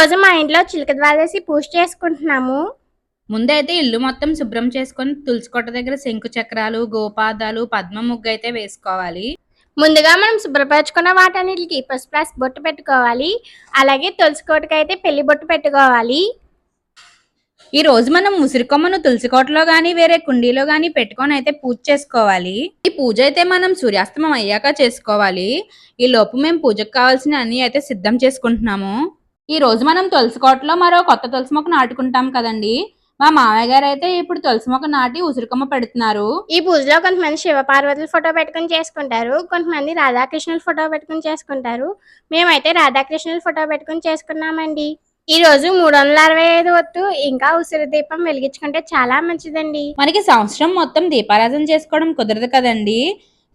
రోజు మా ఇంట్లో చిలక ద్వాదశి పూజ చేసుకుంటున్నాము. ముందైతే ఇల్లు మొత్తం శుభ్రం చేసుకొని తులసి కోట దగ్గర శంకు చక్రాలు, గోపాదాలు, పద్మ ముగ్గు అయితే వేసుకోవాలి. ముందుగా మనం శుభ్రపరచుకున్న వాటన్నిటికి పసుపు రాసి బొట్టు పెట్టుకోవాలి. అలాగే తులసి కోటకి అయితే పెళ్లి బొట్టు పెట్టుకోవాలి. ఈ రోజు మనం ఉసిరికొమ్మను తులసి కోటలో గానీ వేరే కుండీలో గానీ పెట్టుకొని అయితే పూజ చేసుకోవాలి. ఈ పూజ అయితే మనం సూర్యాస్తమం అయ్యాక చేసుకోవాలి. ఈ లోపు మేము పూజకు కావాల్సిన అన్ని అయితే సిద్ధం చేసుకుంటున్నాము. ఈ రోజు మనం తులసి కోటలో మరో కొత్త తులసి మొక్క నాటుకుంటాం కదండి. మా మామయ్య గారు అయితే ఇప్పుడు తులసి మొక్క నాటి ఉసిరికొమ్మ పెడుతున్నారు. ఈ పూజలో కొంతమంది శివపార్వతుల ఫోటో పెట్టుకుని చేసుకుంటారు, కొంతమంది రాధాకృష్ణుల ఫోటో పెట్టుకుని చేసుకుంటారు. మేమైతే రాధాకృష్ణుల ఫోటో పెట్టుకుని చేసుకున్నామండి. ఈ రోజు 365 ఒత్తు ఇంకా ఉసిరి దీపం వెలిగించుకుంటే చాలా మంచిదండి. మనకి సంవత్సరం మొత్తం దీపారాధన చేసుకోవడం కుదరదు కదండి.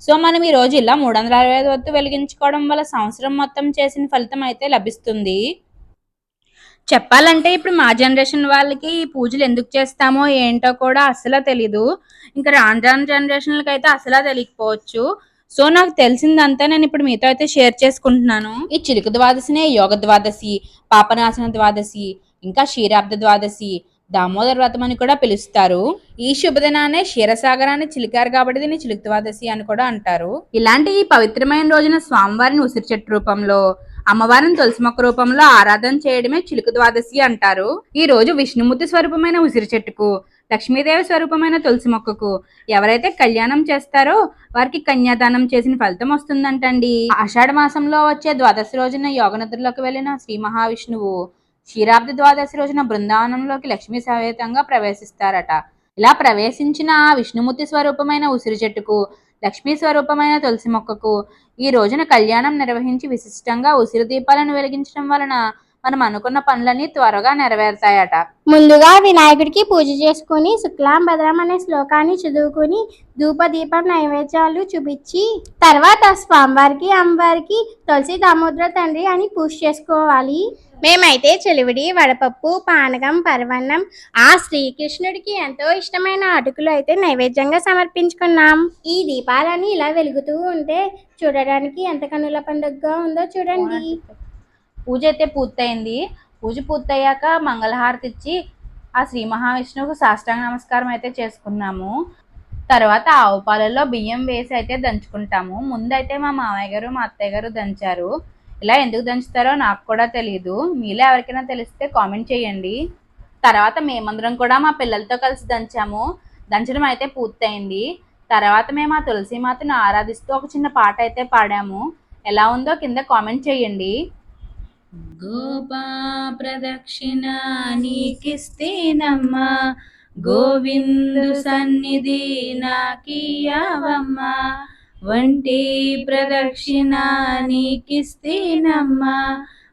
సో మనం ఈ రోజు ఇలా 365 వత్తు వెలిగించుకోవడం వల్ల సంవత్సరం మొత్తం చేసిన ఫలితం అయితే లభిస్తుంది. చెప్పాలంటే ఇప్పుడు మా జనరేషన్ వాళ్ళకి ఈ పూజలు ఎందుకు చేస్తామో ఏంటో కూడా అసలు తెలీదు. ఇంకా రాను రాను జనరేషన్లకి అయితే అసలు తెలియకపోవచ్చు. సో నాకు తెలిసిందంతా నేను ఇప్పుడు మీతో అయితే షేర్ చేసుకుంటున్నాను. ఈ చిలుక ద్వాదశినే యోగ ద్వాదశి, పాపనాశన ద్వాదశి, ఇంకా క్షీరాబ్ద ద్వాదశి, దామోదర వ్రతం అని కూడా పిలుస్తారు. ఈ శుభదినానే క్షీరసాగరాన్ని చిలికారు కాబట్టి దీన్ని చిలుక ద్వాదశి అని కూడా అంటారు. ఇలాంటి ఈ పవిత్రమైన రోజున స్వామివారిని ఉసిరి చెట్టు రూపంలో, అమ్మవారిని తులసి మొక్క రూపంలో ఆరాధన చేయడమే చిలుక ద్వాదశి అంటారు. ఈ రోజు విష్ణుమూర్తి స్వరూపమైన ఉసిరి చెట్టుకు, లక్ష్మీదేవి స్వరూపమైన తులసి మొక్కకు ఎవరైతే కళ్యాణం చేస్తారో వారికి కన్యాదానం చేసిన ఫలితం వస్తుందంటండి. ఆషాఢ మాసంలో వచ్చే ద్వాదశి రోజున యోగనిద్రలోకి వెళ్లిన శ్రీ మహావిష్ణువు క్షీరాబ్ది ద్వాదశి రోజున బృందావనంలోకి లక్ష్మీ సమేతంగా ప్రవేశిస్తారట. ఇలా ప్రవేశించిన ఆ విష్ణుమూర్తి స్వరూపమైన ఉసిరి చెట్టుకు, లక్ష్మీ స్వరూపమైన తులసి మొక్కకు ఈ రోజున కళ్యాణం నిర్వహించి విశిష్టంగా ఉసిరి దీపాలను వెలిగించడం వలన మనం అనుకున్న పనులన్నీ త్వరగా నెరవేరుతాయట. ముందుగా వినాయకుడికి పూజ చేసుకుని శుక్లాం భద్రం అనే శ్లోకాన్ని చదువుకుని ధూప దీపం నైవేద్యాలు చూపించి తర్వాత స్వామివారికి, అమ్మవారికి తులసి దామోదర తండ్రి అని పూజ చేసుకోవాలి. మేమైతే చెలివిడి, వడపప్పు, పానకం, పరవన్నం, ఆ శ్రీకృష్ణుడికి ఎంతో ఇష్టమైన అటుకులు అయితే నైవేద్యంగా సమర్పించుకున్నాం. ఈ దీపాలని ఇలా వెలుగుతూ ఉంటే చూడడానికి ఎంత కనుల పండుగగా ఉందో చూడండి. పూజ అయితే పూర్తయింది. పూజ పూర్తయ్యాక మంగళహారతి ఇచ్చి ఆ శ్రీ మహావిష్ణువుకు సాష్టాంగ నమస్కారం అయితే చేసుకున్నాము. తర్వాత ఆవు పాలల్లో బియ్యం వేసి అయితే దంచుకుంటాము. ముందైతే మా మామయ్య గారు, మా అత్తయ్య గారు దంచారు. ఇలా ఎందుకు దంచుతారో నాకు కూడా తెలియదు. మీలో ఎవరికైనా తెలిస్తే కామెంట్ చేయండి. తర్వాత మేమందరం కూడా మా పిల్లలతో కలిసి దంచాము. దంచడం అయితే పూర్తయింది. తర్వాత మేము ఆ తులసిమాతను ఆరాధిస్తూ ఒక చిన్న పాట అయితే పాడాము. ఎలా ఉందో కింద కామెంట్ చేయండి. గోపా ప్రదక్షిణ నీకిస్తేనమ్మా, గోవిందు సన్నిధి నాకియ్యవమ్మా, వంటి ప్రదక్షిణ నీకిస్తేనమ్మా,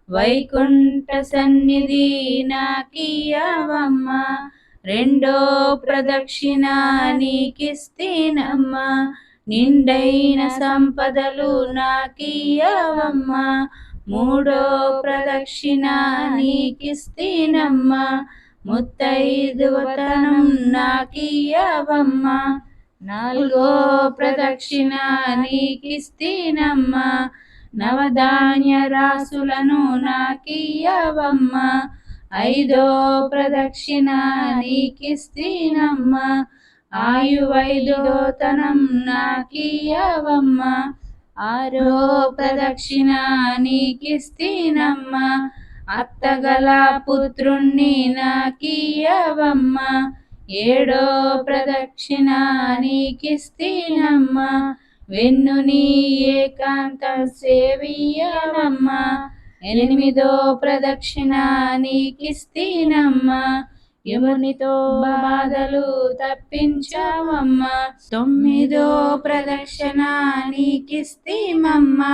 వైకుంఠ సన్నిధి నాకియ్యవమ్మా, రెండో ప్రదక్షిణ నీకిస్తేనమ్మా, నిండైన సంపదలు నాకియ్యవమ్మా, మూడో ప్రదక్షిణ నీకిస్తేనమ్మా, ముత్తైదువతనం నాకియ్యవమ్మా, నాలుగో ప్రదక్షిణ నీకిస్తేనమ్మా, నవధాన్య రాసులను నాకియ్యవమ్మా, ఐదో ప్రదక్షిణ నీకిస్తేనమ్మా, ఆయువైదోతనం నాకియ్యవమ్మా, ఆరో ప్రదక్షిణ నీకిస్తేనమ్మా, అత్తగల పుత్రుణ్ణి నాకియ్యవమ్మా, ఏడో ప్రదక్షిణ నీకిస్తేనమ్మా, వెన్నుని ఏకాంత సేవియ్యవమ్మా, ఎనిమిదో ప్రదక్షిణ నీకిస్తేనమ్మా, యమునితో బాధలు తప్పించావమ్మా, తొమ్మిదో ప్రదక్షిణ నీకిస్తేమమ్మా,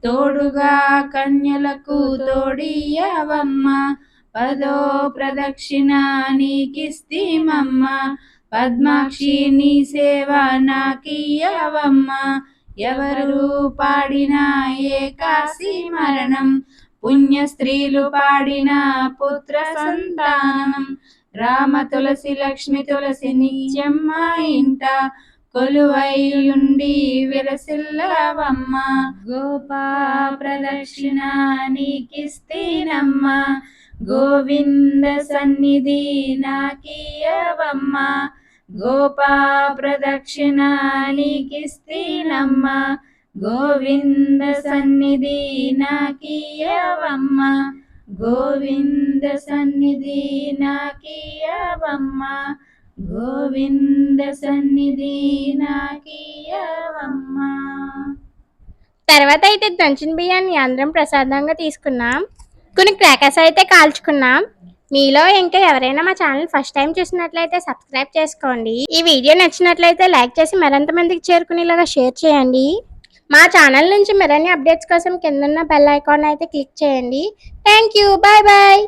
తోడుగా కన్యలకు తోడియ్యవమ్మా, పదో ప్రదక్షిణ నీకిస్తేమమ్మా, పద్మాక్షి నీ సేవ నాకియ్యవమ్మా, ఎవరు పాడిన ఏకాశి మరణం, పుణ్య స్త్రీలు పాడిన పుత్ర సంతానం, రామ తులసి లక్ష్మి తులసి నిత్యం మా ఇంట కొలువైయుండి విరసిల్లవమ్మ. గోపా ప్రదక్షిణ నీకిస్తీనమ్మ, గోవింద సన్నిధి నాకీయవమ్మ. గోపా ప్రదక్షిణ నీకిస్తీనమ్మ, గోవింద సన్నిధి నాకీయవమ్మ. గోవింద సన్నిధి నాకీయవమ్మ, గోవింద సన్నిధి నాకీయవమ్మ. తర్వాత అయితే దంచిన బియ్యాన్ని అందరం ప్రసాదంగా తీసుకున్నాం. కొన్ని క్రాకర్స్ అయితే కాల్చుకున్నాం. మీలో ఇంకా ఎవరైనా మా ఛానల్ ఫస్ట్ టైం చూసినట్లయితే సబ్స్క్రైబ్ చేసుకోండి. ఈ వీడియో నచ్చినట్లయితే లైక్ చేసి మరింత మందికి చేరుకునేలాగా షేర్ చేయండి. మా ఛానల్ నుంచి మరిన్ని అప్డేట్స్ కోసం కింద ఉన్న బెల్ ఐకాన్ అయితే క్లిక్ చేయండి. Thank you. Bye bye.